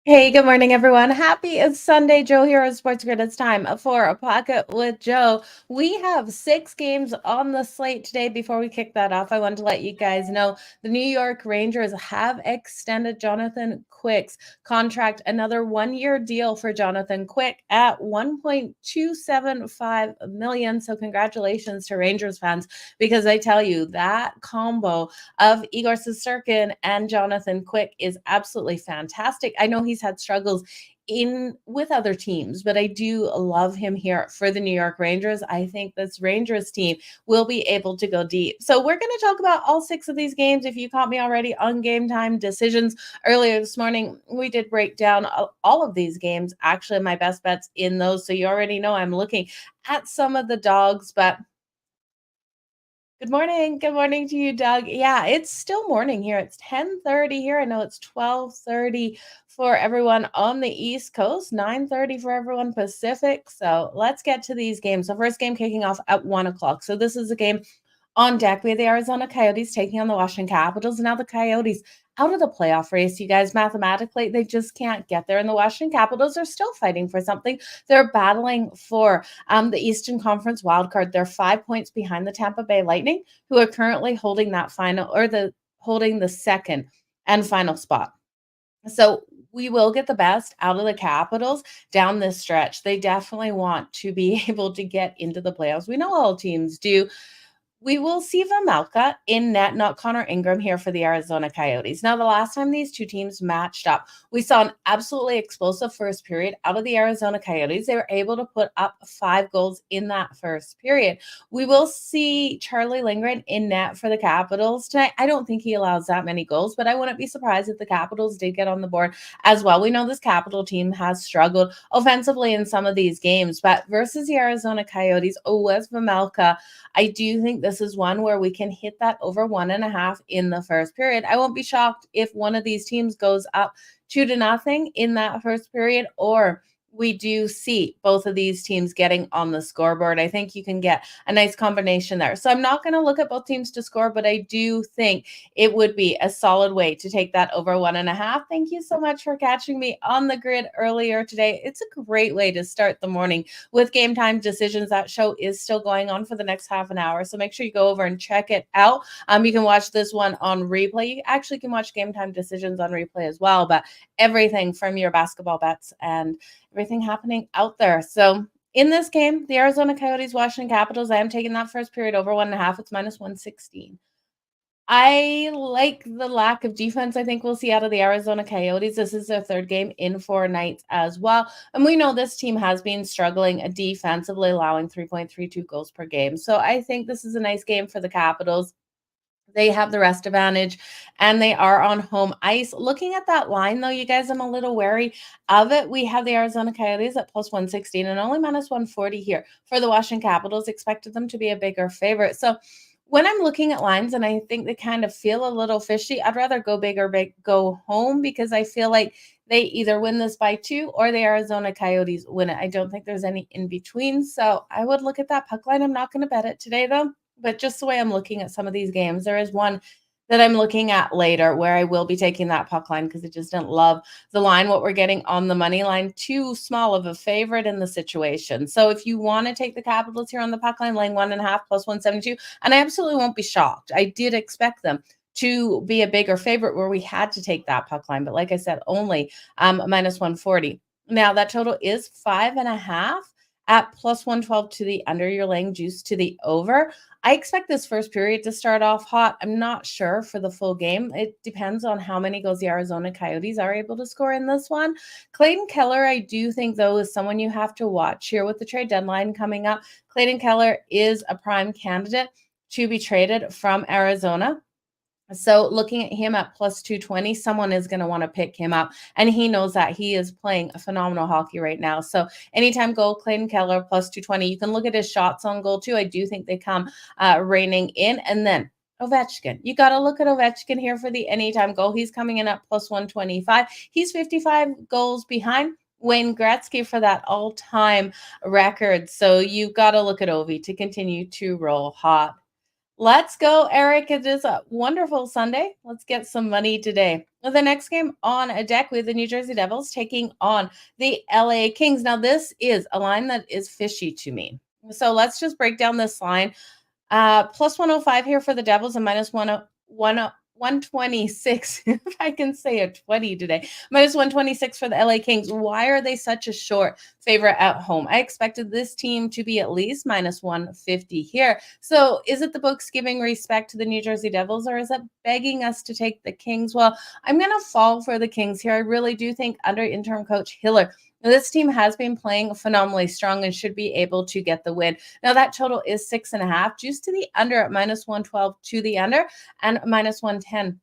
Hey, good morning, everyone. Happy it's Sunday. Joe here of SportsGrid. It's time for a pocket with Joe. We have 6 games on the slate today. Before we kick that off, I wanted to let you guys know the New York Rangers have extended Jonathan Quick's contract, another 1-year deal for Jonathan Quick at 1.275 million. So congratulations to Rangers fans, because I tell you that combo of Igor Shesterkin and Jonathan Quick is absolutely fantastic. I know he's had struggles in with other teams, but I do love him here for the New York Rangers. I think this Rangers team will be able to go deep. So we're going to talk about all 6 of these games. If you caught me already on Game Time Decisions earlier this morning, we did break down all of these games, actually my best bets in those. So you already know I'm looking at some of the dogs, but good morning. Good morning to you, Doug. Yeah, it's still morning here. It's 10:30 here. I know it's 12:30 for everyone on the East Coast, 9:30 for everyone Pacific. So let's get to these games. The first game kicking off at 1 o'clock. So this is a game on deck, we have the Arizona Coyotes taking on the Washington Capitals. Now the Coyotes out of the playoff race, you guys, mathematically, they just can't get there. And the Washington Capitals are still fighting for something. They're battling for the Eastern Conference wildcard. They're 5 points behind the Tampa Bay Lightning, who are currently holding that final or the holding the second and final spot. So we will get the best out of the Capitals down this stretch. They definitely want to be able to get into the playoffs. We know all teams do. We will see Vamelka in net, not Connor Ingram here for the Arizona Coyotes. Now, the last time these two teams matched up, we saw an absolutely explosive first period out of the Arizona Coyotes. They were able to put up 5 goals in that first period. We will see Charlie Lindgren in net for the Capitals tonight. I don't think he allows that many goals, but I wouldn't be surprised if the Capitals did get on the board as well. We know this Capital team has struggled offensively in some of these games, but versus the Arizona Coyotes, Wes Vamelka, I do think this is one where we can hit that over 1.5 in the first period. I won't be shocked if one of these teams goes up 2-0 in that first period, or we do see both of these teams getting on the scoreboard. I think you can get a nice combination there. So I'm not going to look at both teams to score, but I do think it would be a solid way to take that over 1.5. Thank you so much for catching me on the grid earlier today. It's a great way to start the morning with Game Time Decisions. That show is still going on for the next half an hour. So make sure you go over and check it out. You can watch this one on replay. You actually can watch Game Time Decisions on replay as well, but everything from your basketball bets and everything happening out there. So in this game, the Arizona Coyotes, Washington Capitals, I am taking that first period over 1.5. It's -116. I like the lack of defense I think we'll see out of the Arizona Coyotes. This is their third game in 4 nights as well. And we know this team has been struggling defensively, allowing 3.32 goals per game. So I think this is a nice game for the Capitals. They have the rest advantage and they are on home ice. Looking at that line, though, you guys, I'm a little wary of it. We have the Arizona Coyotes at +116 and only -140 here for the Washington Capitals. Expected them to be a bigger favorite. So when I'm looking at lines and I think they kind of feel a little fishy, I'd rather go big or go home, because I feel like they either win this by 2 or the Arizona Coyotes win it. I don't think there's any in between. So I would look at that puck line. I'm not going to bet it today, though. But just the way I'm looking at some of these games, there is one that I'm looking at later where I will be taking that puck line because I just didn't love the line, what we're getting on the money line. Too small of a favorite in the situation. So if you want to take the Capitals here on the puck line, laying 1.5 +172, and I absolutely won't be shocked. I did expect them to be a bigger favorite where we had to take that puck line. But like I said, only -140. Now that total is 5.5 at +112 to the under. You're laying juice to the over. I expect this first period to start off hot. I'm not sure for the full game. It depends on how many goals the Arizona Coyotes are able to score in this one. Clayton Keller, I do think, though, is someone you have to watch here with the trade deadline coming up. Clayton Keller is a prime candidate to be traded from Arizona. So looking at him at +220, someone is going to want to pick him up. And he knows that he is playing a phenomenal hockey right now. So anytime goal, Clayton Keller +220. You can look at his shots on goal too. I do think they come raining in. And then Ovechkin. You got to look at Ovechkin here for the anytime goal. He's coming in at +125. He's 55 goals behind Wayne Gretzky for that all-time record. So you got to look at Ovi to continue to roll hot. Let's go, Eric. It is a wonderful Sunday. Let's get some money today. Well, the next game on a deck with the New Jersey Devils taking on the LA Kings. Now, this is a line that is fishy to me. So let's just break down this line. Plus 105 here for the Devils and minus 126, if I can say a 20 today. Minus 126 for the LA Kings. Why are they such a short favorite at home? I expected this team to be at least minus 150 here. So is it the books giving respect to the New Jersey Devils, or is it begging us to take the Kings? Well, I'm going to fall for the Kings here. I really do think under interim coach Hiller, this team has been playing phenomenally strong and should be able to get the win. Now, that total is 6.5, juice to the under at minus 112 to the under and minus 110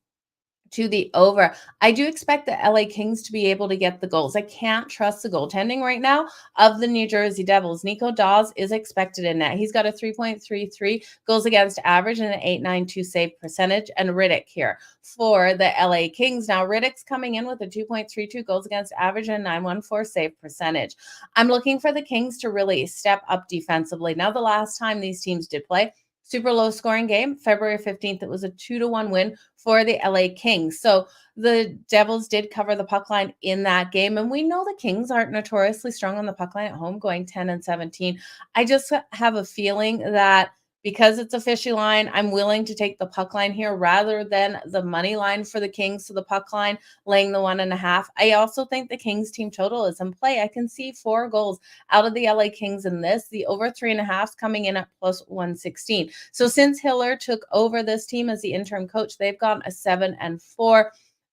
to the over. I do expect the LA Kings to be able to get the goals. I can't trust the goaltending right now of the New Jersey Devils. Nico Dawes is expected in net. He's got a 3.33 goals against average and an 8.92 save percentage. And Riddick here for the LA Kings. Now, Riddick's coming in with a 2.32 goals against average and 9.14 save percentage. I'm looking for the Kings to really step up defensively. Now, the last time these teams did play, super low scoring game, February 15th, it was a 2-1 win for the LA Kings. So the Devils did cover the puck line in that game. And we know the Kings aren't notoriously strong on the puck line at home, going 10-17. I just have a feeling that because it's a fishy line, I'm willing to take the puck line here rather than the money line for the Kings. So the puck line laying the 1.5. I also think the Kings team total is in play. I can see 4 goals out of the LA Kings in this. The over 3.5 coming in at plus 116. So since Hiller took over this team as the interim coach, they've gone a 7-4.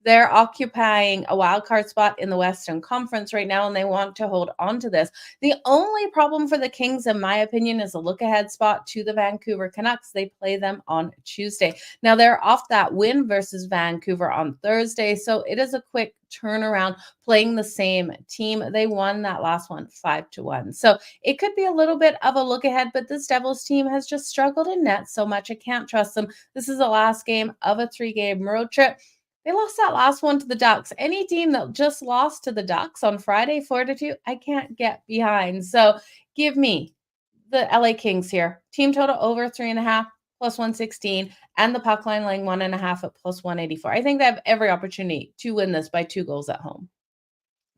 They're occupying a wild card spot in the Western Conference right now, and they want to hold on to this. The only problem for the Kings, in my opinion, is a look-ahead spot to the Vancouver Canucks. They play them on Tuesday. Now, they're off that win versus Vancouver on Thursday, so it is a quick turnaround playing the same team. They won that last one 5-1. So it could be a little bit of a look ahead, but this Devils team has just struggled in net so much. I can't trust them. This is the last game of a 3-game road trip. They lost that last one to the Ducks. Any team that just lost to the Ducks on Friday, 4-2, I can't get behind. So give me the LA Kings here. Team total over 3.5, plus 116, and the puck line laying 1.5 at plus 184. I think they have every opportunity to win this by 2 goals at home.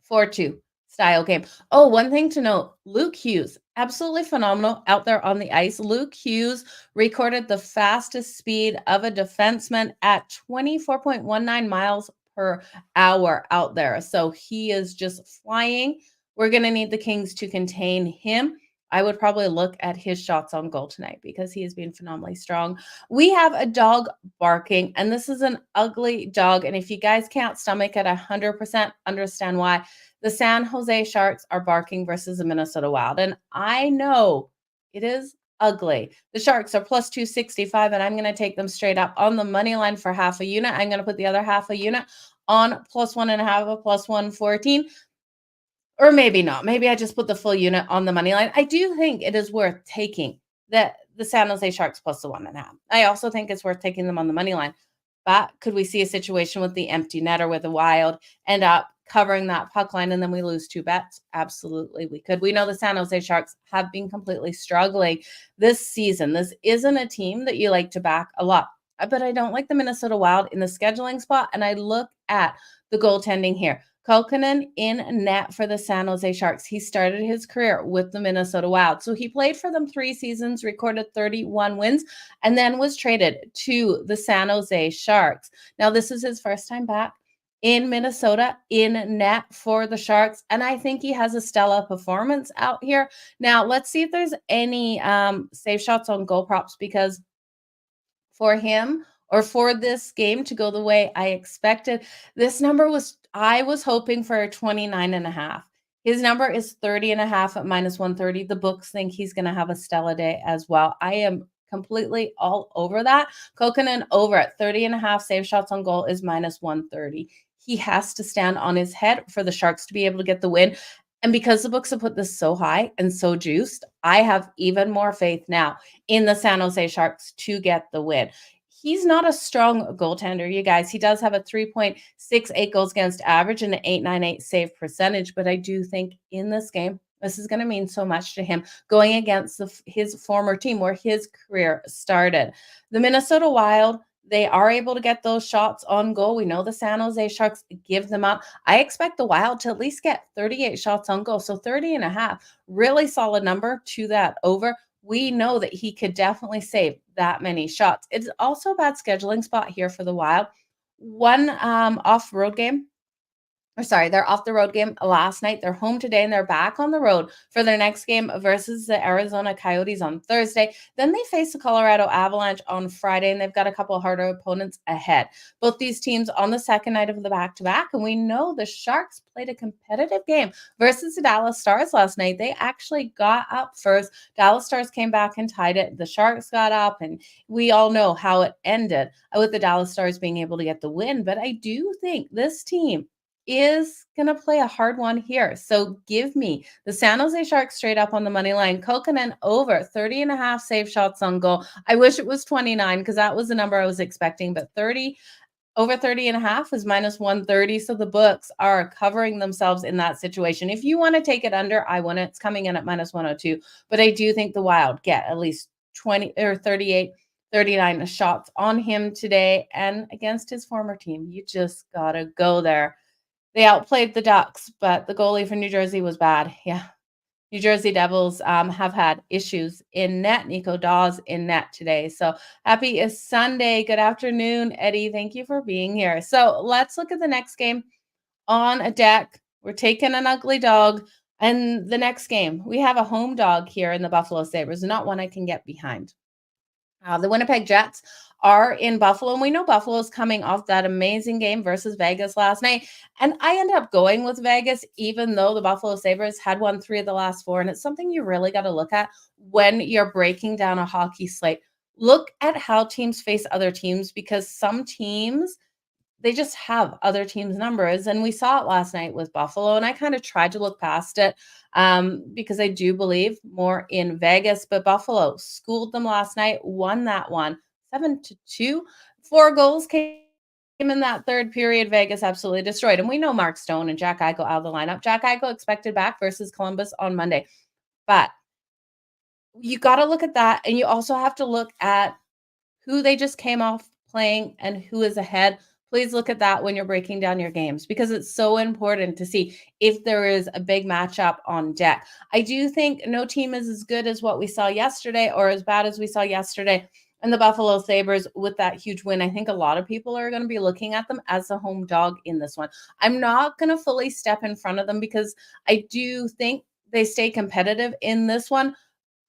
4-2 style game. Oh, one thing to note, Luke Hughes, absolutely phenomenal out there on the ice. Luke Hughes recorded the fastest speed of a defenseman at 24.19 miles per hour out there. So he is just flying. We're going to need the Kings to contain him. I would probably look at his shots on goal tonight because he has been phenomenally strong. We have a dog barking, and this is an ugly dog. And if you guys can't stomach it 100%, understand why. The San Jose Sharks are barking versus the Minnesota Wild. And I know it is ugly. The Sharks are plus 265, and I'm going to take them straight up on the money line for half a unit. I'm going to put the other half a unit on plus 1.5 of plus 114. Or maybe not. Maybe I just put the full unit on the money line. I do think it is worth taking the San Jose Sharks plus the 1.5. I also think it's worth taking them on the money line. But could we see a situation with the empty netter where the Wild end up covering that puck line and then we lose 2 bets? Absolutely, we could. We know the San Jose Sharks have been completely struggling this season. This isn't a team that you like to back a lot. But I don't like the Minnesota Wild in the scheduling spot. And I look at the goaltending here. Kokkonen in net for the San Jose Sharks. He started his career with the Minnesota Wild. So he played for them 3 seasons, recorded 31 wins, and then was traded to the San Jose Sharks. Now, this is his first time back in Minnesota in net for the Sharks, and I think he has a stellar performance out here. Now, let's see if there's any save shots on goal props, because for him or for this game to go the way I expected, this number I was hoping for 29.5. His number is 30.5 at minus 130. The books think he's going to have a stellar day as well. I am completely all over that. Kokkonen over at 30.5 save shots on goal is minus 130. He has to stand on his head for the Sharks to be able to get the win. And because the books have put this so high and so juiced, I have even more faith now in the San Jose Sharks to get the win. He's not a strong goaltender, you guys. He does have a 3.68 goals against average and an 8.98 save percentage, but I do think in this game, This is going to mean so much to him going against his former team where his career started. The Minnesota Wild, they are able to get those shots on goal. We know the San Jose Sharks give them up. I expect the Wild to at least get 38 shots on goal. So 30 and a half, really solid number to that over. We know that he could definitely save that many shots. It's also a bad scheduling spot here for the Wild. One off-road game, or sorry, they're off the road game last night. They're home today and they're back on the road for their next game versus the Arizona Coyotes on Thursday. Then they face the Colorado Avalanche on Friday, and they've got a couple harder opponents ahead. Both these teams on the second night of the back-to-back, and we know the Sharks played a competitive game versus the Dallas Stars last night. They actually got up first. Dallas Stars came back and tied it. The Sharks got up, and we all know how it ended with the Dallas Stars being able to get the win. But I do think this team is going to play a hard one here. So give me the San Jose Sharks straight up on the money line. Kokkonen over 30 and a half save shots on goal. I wish it was 29 because that was the number I was expecting, but 30 over 30 and a half is minus 130. So the books are covering themselves in that situation. If you want to take it under, I want it. It's coming in at minus 102, but I do think the Wild get at least 20 or 38 39 shots on him today and against his former team. You just got to go there. They outplayed the Ducks, but the goalie for New Jersey was bad. Yeah. New Jersey Devils have had issues in net. Nico Dawes in net today. So happy is Sunday. Good afternoon, Eddie. Thank you for being here. So let's look at the next game on a deck. We're taking an ugly dog. And the next game, we have a home dog here in the Buffalo Sabres, not one I can get behind. The Winnipeg Jets are in Buffalo, and we know Buffalo is coming off that amazing game versus Vegas last night. And I ended up going with Vegas, even though the Buffalo Sabres had won 3 of the last 4. And it's something you really got to look at when you're breaking down a hockey slate. Look at how teams face other teams, because some teams, they just have other teams' numbers. And we saw it last night with Buffalo. And I kind of tried to look past it because I do believe more in Vegas. But Buffalo schooled them last night, won that one 7-2. 4 goals came in that third period. Vegas absolutely destroyed. And we know Mark Stone and Jack Eichel out of the lineup. Jack Eichel expected back versus Columbus on Monday. But you got to look at that. And you also have to look at who they just came off playing and who is ahead. Please look at that when you're breaking down your games, because it's so important to see if there is a big matchup on deck. I do think no team is as good as what we saw yesterday or as bad as we saw yesterday. And the Buffalo Sabres, with that huge win, I think a lot of people are going to be looking at them as a home dog in this one. I'm not going to fully step in front of them because I do think they stay competitive in this one,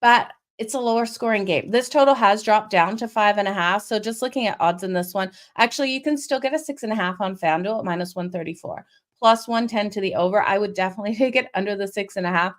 but it's a lower scoring game. This total has dropped down to 5.5. So just looking at odds in this one, actually, you can still get a 6.5 on FanDuel at minus 134, plus 110 to the over. I would definitely take it under the 6.5.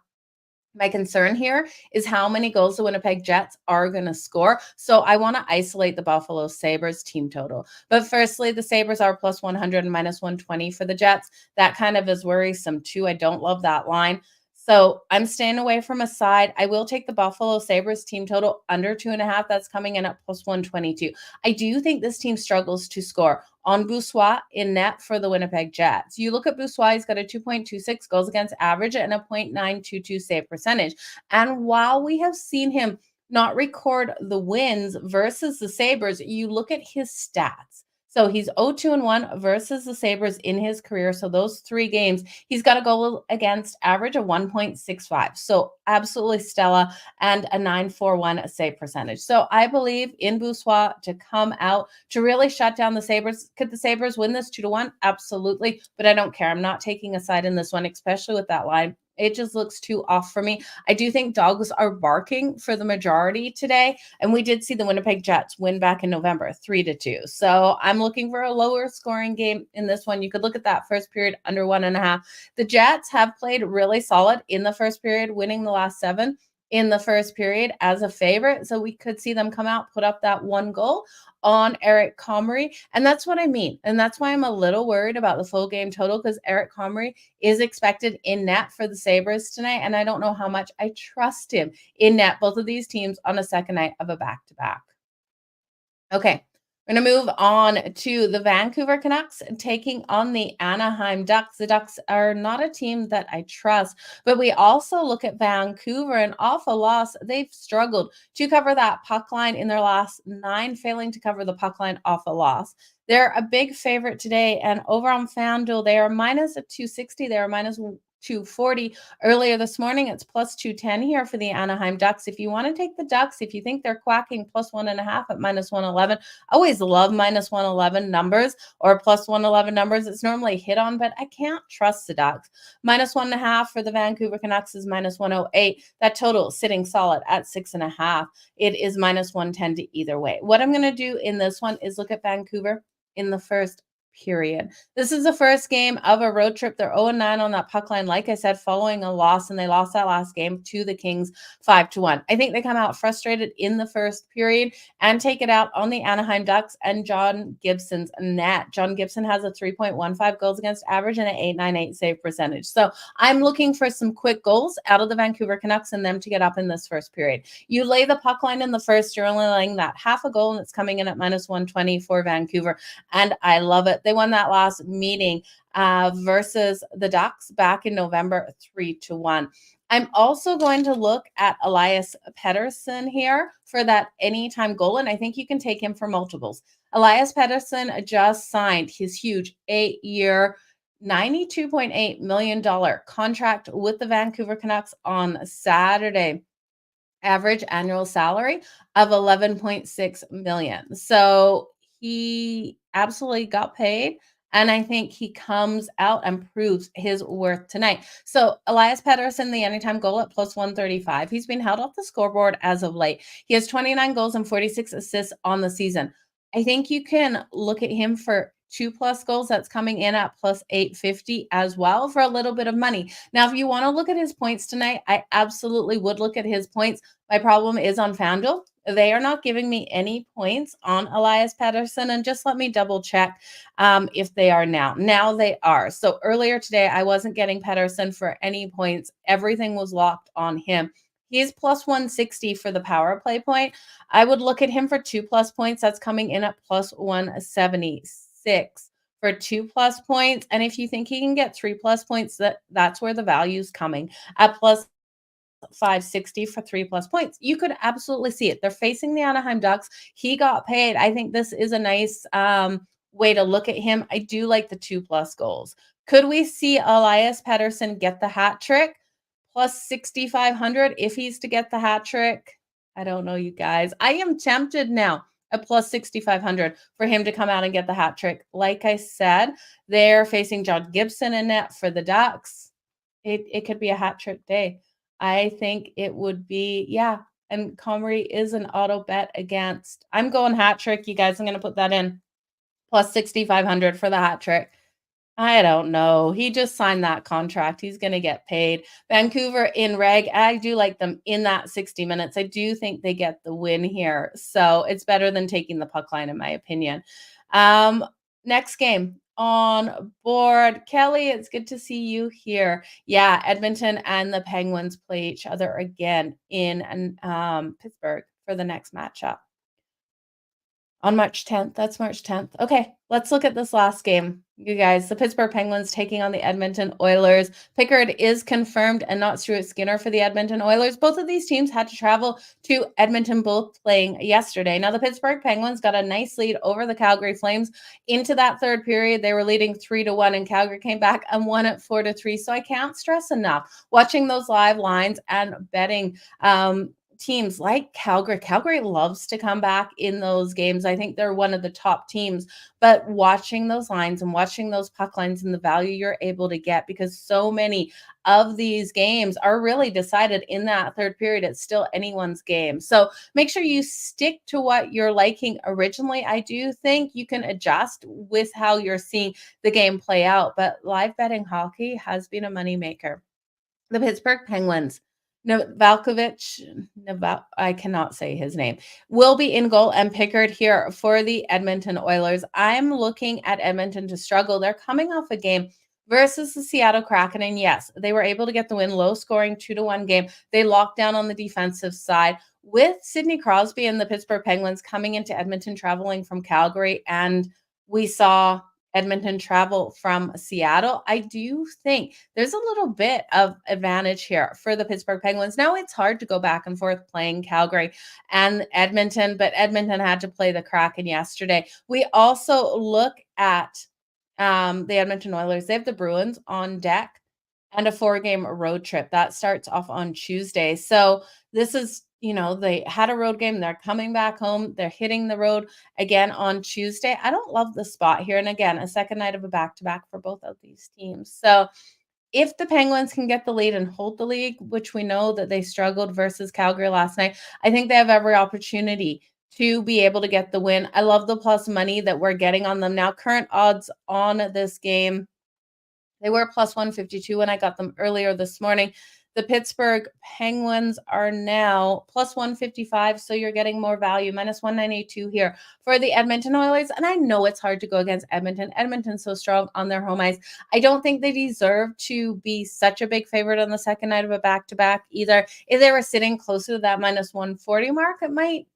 My concern here is how many goals the Winnipeg Jets are going to score. So I want to isolate the Buffalo Sabres team total. But firstly, the Sabres are plus 100 and minus 120 for the Jets. That kind of is worrisome too. I don't love that line. So I'm staying away from a side. I will take the Buffalo Sabres team total under 2.5. That's coming in at plus 122. I do think this team struggles to score on Boussoit in net for the Winnipeg Jets. You look at Boussoit, he's got a 2.26 goals against average and a 0.922 save percentage. And while we have seen him not record the wins versus the Sabres, you look at his stats. So he's 0-2-1 versus the Sabres in his career. So those 3 games, he's got a goal against average of 1.65. So absolutely stellar, and a 941 save percentage. So I believe in Boussoit to come out to really shut down the Sabres. Could the Sabres win this 2-1? Absolutely. But I don't care. I'm not taking a side in this one, especially with that line. It just looks too off for me. I do think dogs are barking for the majority today. And we did see the Winnipeg Jets win back in November, 3-2. So I'm looking for a lower scoring game in this one. You could look at that first period under 1.5. The Jets have played really solid in the first period, winning the last 7 in the first period as a favorite. So we could see them come out, put up that 1 goal on Eric Comrie. And that's what I mean. And that's why I'm a little worried about the full game total, because Eric Comrie is expected in net for the Sabres tonight. And I don't know how much I trust him in net, both of these teams on a second night of a back-to-back. Okay. We're going to move on to the Vancouver Canucks taking on the Anaheim Ducks. The Ducks are not a team that I trust, but we also look at Vancouver, and off a loss, they've struggled to cover that puck line in their last 9, failing to cover the puck line off a loss. They're a big favorite today, and over on FanDuel, they are minus a 260. They are minus 240 earlier this morning. It's plus 210 here for the Anaheim Ducks. If you want to take the Ducks, if you think they're quacking, plus 1.5 at minus 111. I always love minus 111 numbers or plus 111 numbers. It's normally hit on, but I can't trust the Ducks. Minus 1.5 for the Vancouver Canucks is minus 108. That total sitting solid at 6.5. It is minus 110 to either way. What I'm going to do in this one is look at Vancouver in the first period. This is the first game of a road trip. They're 0-9 on that puck line, like I said, following a loss, and they lost that last game to the Kings 5-1. I think they come out frustrated in the first period and take it out on the Anaheim Ducks and John Gibson's net. John Gibson has a 3.15 goals against average and an 898 save percentage. So I'm looking for some quick goals out of the Vancouver Canucks and them to get up in this first period. You lay the puck line in the first, you're only laying that half a goal, and it's coming in at minus 120 for Vancouver, and I love it. They won that last meeting versus the Ducks back in November 3-1. I'm also going to look at Elias Pettersson here for that anytime goal, and I think you can take him for multiples. Elias Pettersson just signed his huge 8-year, $92.8 million contract with the Vancouver Canucks on Saturday. Average annual salary of $11.6 million. So he absolutely got paid. And I think he comes out and proves his worth tonight. So Elias Pettersson, the anytime goal at plus 135. He's been held off the scoreboard as of late. He has 29 goals and 46 assists on the season. I think you can look at him for 2+ goals. That's coming in at plus 850 as well for a little bit of money. Now, if you want to look at his points tonight, I absolutely would look at his points. My problem is on FanDuel. They are not giving me any points on Elias Pettersson, and just let me double check if they are now. Now they are. So earlier today, I wasn't getting Pettersson for any points. Everything was locked on him. He's plus 160 for the power play point. I would look at him for 2+ points. That's coming in at plus 176 for 2+ points. And if you think he can get 3+ points, that's where the value's coming at plus 560 for 3+ points. You could absolutely see it. They're facing the Anaheim Ducks. He got paid. I think this is a nice way to look at him. I do like the 2+ goals. Could we see Elias Pettersson get the hat trick? Plus 6,500 if he's to get the hat trick. I don't know, you guys. I am tempted now at plus 6,500 for him to come out and get the hat trick. Like I said, they're facing John Gibson in net for the Ducks. It could be a hat trick day. I think it would be, yeah. And Comrie is an auto bet against. I'm going hat trick, you guys. I'm going to put that in. Plus 6,500 for the hat trick. I don't know. He just signed that contract. He's going to get paid. Vancouver in reg. I do like them in that 60 minutes. I do think they get the win here. So it's better than taking the puck line, in my opinion. Next game on board. Kelly, it's good to see you here. Yeah, Edmonton and the Penguins play each other again in Pittsburgh for the next matchup. On March 10th. That's March 10th. Okay, let's look at this last game. You guys, the Pittsburgh Penguins taking on the Edmonton Oilers. Pickard is confirmed and not Stuart Skinner for the Edmonton Oilers. Both of these teams had to travel to Edmonton, both playing yesterday. Now, the Pittsburgh Penguins got a nice lead over the Calgary Flames into that third period. They were leading 3-1, and Calgary came back and won it 4-3. So I can't stress enough watching those live lines and betting teams like Calgary. Calgary loves to come back in those games. I think they're one of the top teams, but watching those lines and watching those puck lines and the value you're able to get, because so many of these games are really decided in that third period. It's still anyone's game. So make sure you stick to what you're liking originally. I do think you can adjust with how you're seeing the game play out, but live betting hockey has been a moneymaker. The Pittsburgh Penguins, I cannot say his name, will be in goal, and Pickard here for the Edmonton Oilers. I'm looking at Edmonton to struggle. They're coming off a game versus the Seattle Kraken, and yes, they were able to get the win, low scoring 2-1 game. They locked down on the defensive side. with Sidney Crosby and the Pittsburgh Penguins coming into Edmonton, traveling from Calgary, and we saw Edmonton travel from Seattle, I do think there's a little bit of advantage here for the Pittsburgh Penguins. Now it's hard to go back and forth playing Calgary and Edmonton, but Edmonton had to play the Kraken yesterday. We also look at the Edmonton Oilers. They have the Bruins on deck and a 4-game road trip. That starts off on Tuesday. So this is, they had a road game. They're coming back home. They're hitting the road again on Tuesday. I don't love the spot here. And again, a second night of a back-to-back for both of these teams. So if the Penguins can get the lead and hold the lead, which we know that they struggled versus Calgary last night, I think they have every opportunity to be able to get the win. I love the plus money that we're getting on them now. Current odds on this game, they were plus 152 when I got them earlier this morning. The Pittsburgh Penguins are now plus 155, so you're getting more value, minus 192 here for the Edmonton Oilers. And I know it's hard to go against Edmonton. Edmonton's so strong on their home ice. I don't think they deserve to be such a big favorite on the second night of a back-to-back either. If they were sitting closer to that minus 140 mark, it might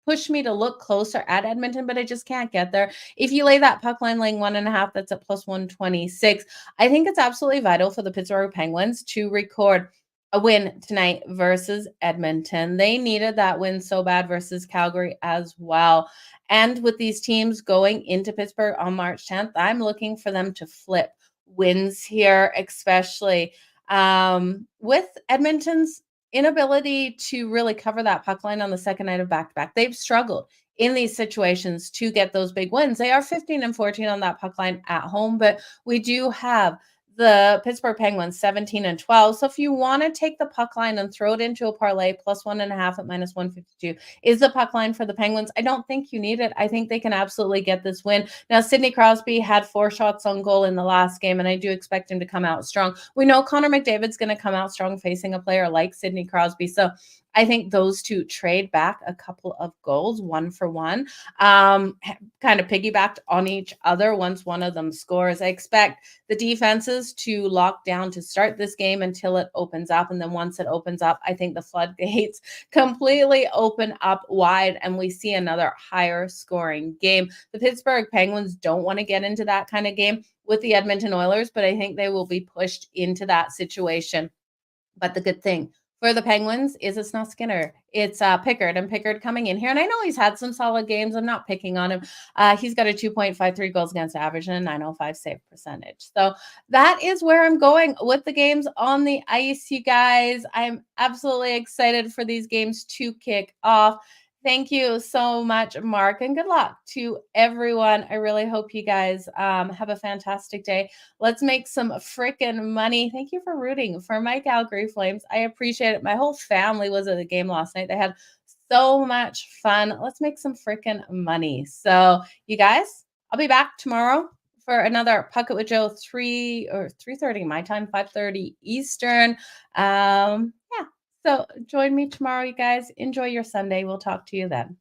push me to look closer at Edmonton, but I just can't get there. If you lay that puck line laying 1.5, that's at plus 126. I think it's absolutely vital for the Pittsburgh Penguins to record a win tonight versus Edmonton. They needed that win so bad versus Calgary as well. And with these teams going into Pittsburgh on March 10th, I'm looking for them to flip wins here, especially with Edmonton's inability to really cover that puck line on the second night of back-to-back. They've struggled in these situations to get those big wins. They are 15-14 on that puck line at home, but we do have the Pittsburgh Penguins 17-12. So if you want to take the puck line and throw it into a parlay, plus 1.5 at minus 152 is the puck line for the Penguins. I don't think you need it. I think they can absolutely get this win. Now, Sidney Crosby had 4 shots on goal in the last game, and I do expect him to come out strong. We know Connor McDavid's going to come out strong facing a player like Sidney Crosby. So I think those two trade back a couple of goals, 1 for 1, kind of piggybacked on each other once one of them scores. I expect the defenses to lock down to start this game until it opens up. And then once it opens up, I think the floodgates completely open up wide and we see another higher scoring game. The Pittsburgh Penguins don't want to get into that kind of game with the Edmonton Oilers, but I think they will be pushed into that situation. But the good thing for the Penguins is it's not Skinner. It's Pickard, and Pickard coming in here. And I know he's had some solid games. I'm not picking on him. He's got a 2.53 goals against average and a 905 save percentage. So that is where I'm going with the games on the ice, you guys. I'm absolutely excited for these games to kick off. Thank you so much, Mark, and good luck to everyone. I really hope you guys have a fantastic day. Let's make some freaking money. Thank you for rooting for my Calgary Flames. I appreciate it. My whole family was at the game last night. They had so much fun. Let's make some freaking money. So, you guys, I'll be back tomorrow for another Puck It with Jo, 3:30 my time, 5:30 Eastern. Yeah. So join me tomorrow, you guys. Enjoy your Sunday. We'll talk to you then.